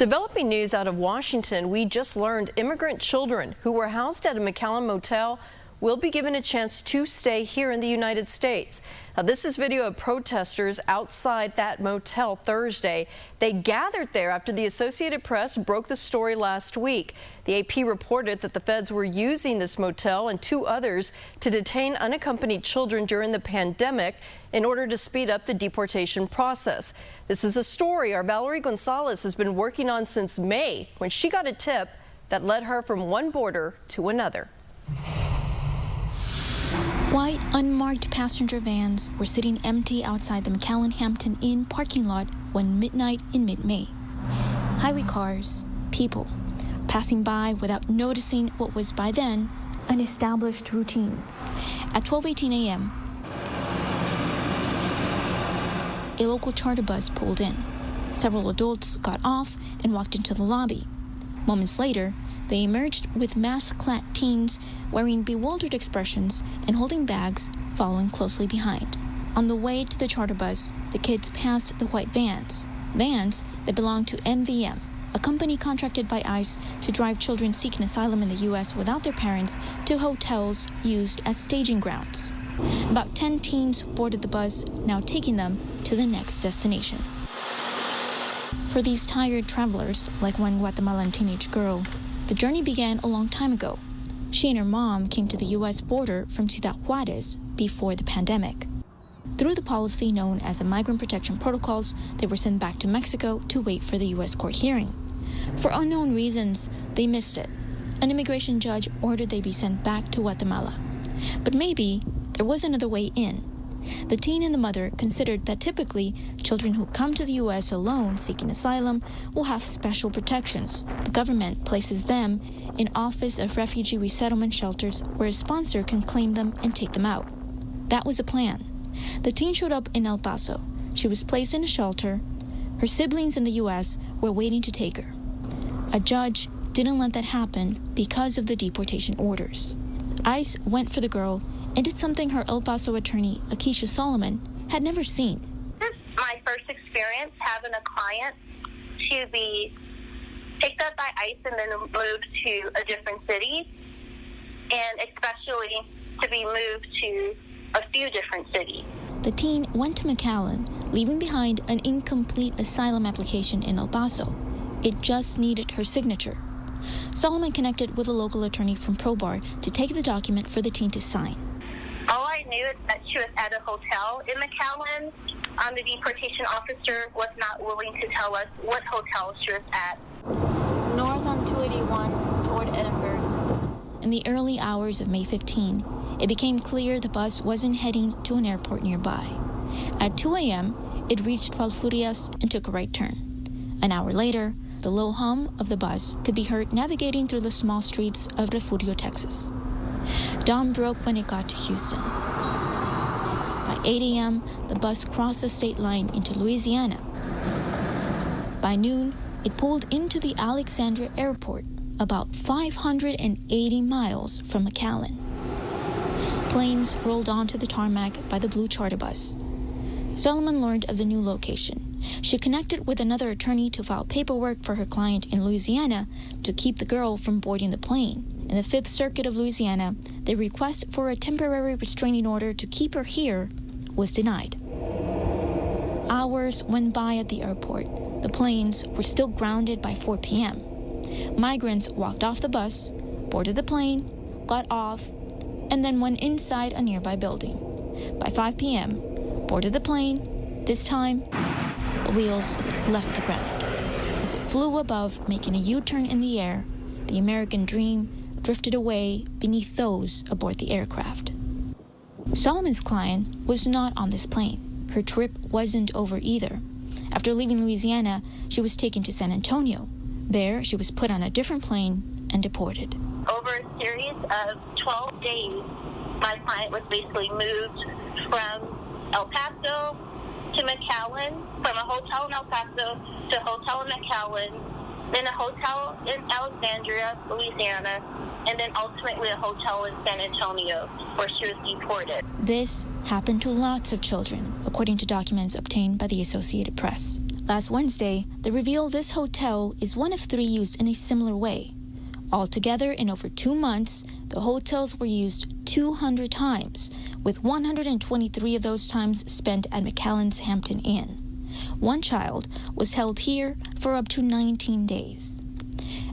Developing news out of Washington, we just learned immigrant children who were housed at a McAllen motel will be given a chance to stay here in the United States. Now, this is video of protesters outside that motel Thursday. They gathered there after the Associated Press broke the story last week. The AP reported that the feds were using this motel and two others to detain unaccompanied children during the pandemic in order to speed up the deportation process. This is a story our Valerie Gonzalez has been working on since May, when she got a tip that led her from one border to another. White, unmarked passenger vans were sitting empty outside the McAllen Hampton Inn parking lot one midnight in mid-May. Highway cars, people, passing by without noticing what was by then an established routine. At 12:18 a.m., a local charter bus pulled in. Several adults got off and walked into the lobby. Moments later, they emerged with mask-clad teens wearing bewildered expressions and holding bags, following closely behind. On the way to the charter bus, the kids passed the white vans that belonged to MVM, a company contracted by ICE to drive children seeking asylum in the U.S. without their parents to hotels used as staging grounds. About 10 teens boarded the bus, now taking them to the next destination. For these tired travelers, like one Guatemalan teenage girl, the journey began a long time ago. She and her mom came to the U.S. border from Ciudad Juarez before the pandemic. Through the policy known as the Migrant Protection Protocols, they were sent back to Mexico to wait for the U.S. court hearing. For unknown reasons, they missed it. An immigration judge ordered they be sent back to Guatemala. But maybe there was another way in. The teen and the mother considered that typically children who come to the U.S. alone seeking asylum will have special protections. The government places them in Office of Refugee Resettlement shelters where a sponsor can claim them and take them out. That was the plan. The teen showed up in El Paso. She was placed in a shelter. Her siblings in the U.S. were waiting to take her. A judge didn't let that happen because of the deportation orders. ICE went for the girl and did something her El Paso attorney, Akeisha Solomon, had never seen. This is my first experience having a client to be picked up by ICE and then moved to a different city, and especially to be moved to a few different cities. The teen went to McAllen, leaving behind an incomplete asylum application in El Paso. It just needed her signature. Solomon connected with a local attorney from ProBar to take the document for the teen to sign. All I knew is that she was at a hotel in McAllen. The deportation officer was not willing to tell us what hotel she was at. North on 281 toward Edinburgh. In the early hours of May 15, it became clear the bus wasn't heading to an airport nearby. At 2 a.m., it reached Falfurrias and took a right turn. An hour later, the low hum of the bus could be heard navigating through the small streets of Refugio, Texas. Dawn broke when it got to Houston. By 8 a.m., the bus crossed the state line into Louisiana. By noon, it pulled into the Alexandria Airport, about 580 miles from McAllen. Planes rolled onto the tarmac by the blue charter bus. Solomon learned of the new location. She connected with another attorney to file paperwork for her client in Louisiana to keep the girl from boarding the plane. In the Fifth Circuit of Louisiana, the request for a temporary restraining order to keep her here was denied. Hours went by at the airport. The planes were still grounded by 4 p.m. Migrants walked off the bus, boarded the plane, got off, and then went inside a nearby building. By 5 p.m., boarded the plane. This time, the wheels left the ground. As it flew above, making a U-turn in the air, the American dream drifted away beneath those aboard the aircraft. Solomon's client was not on this plane. Her trip wasn't over either. After leaving Louisiana, she was taken to San Antonio. There, she was put on a different plane and deported. Over a series of 12 days, my client was basically moved from El Paso to McAllen, from a hotel in El Paso to a hotel in McAllen, then a hotel in Alexandria, Louisiana, and then ultimately a hotel in San Antonio, where she was deported. This happened to lots of children, according to documents obtained by the Associated Press. Last Wednesday, they revealed this hotel is one of 3 used in a similar way. Altogether, in over 2 months, the hotels were used 200 times, with 123 of those times spent at McAllen's Hampton Inn. One child was held here for up to 19 days.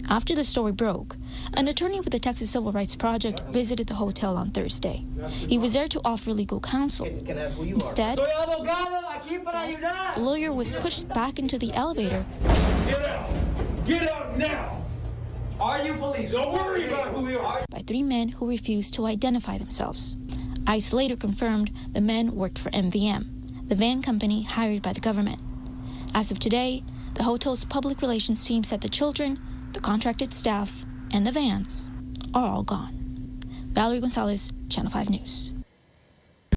After the story broke, an attorney with the Texas Civil Rights Project visited the hotel on Thursday. He was there to offer legal counsel. Instead, the lawyer was pushed back into the elevator. Get out! Get out now! Are you police? Don't worry about who you are. By 3 men who refused to identify themselves. ICE later confirmed the men worked for MVM, the van company hired by the government. As of today, the hotel's public relations team said the children, the contracted staff, and the vans are all gone. Valerie Gonzalez, Channel 5 News.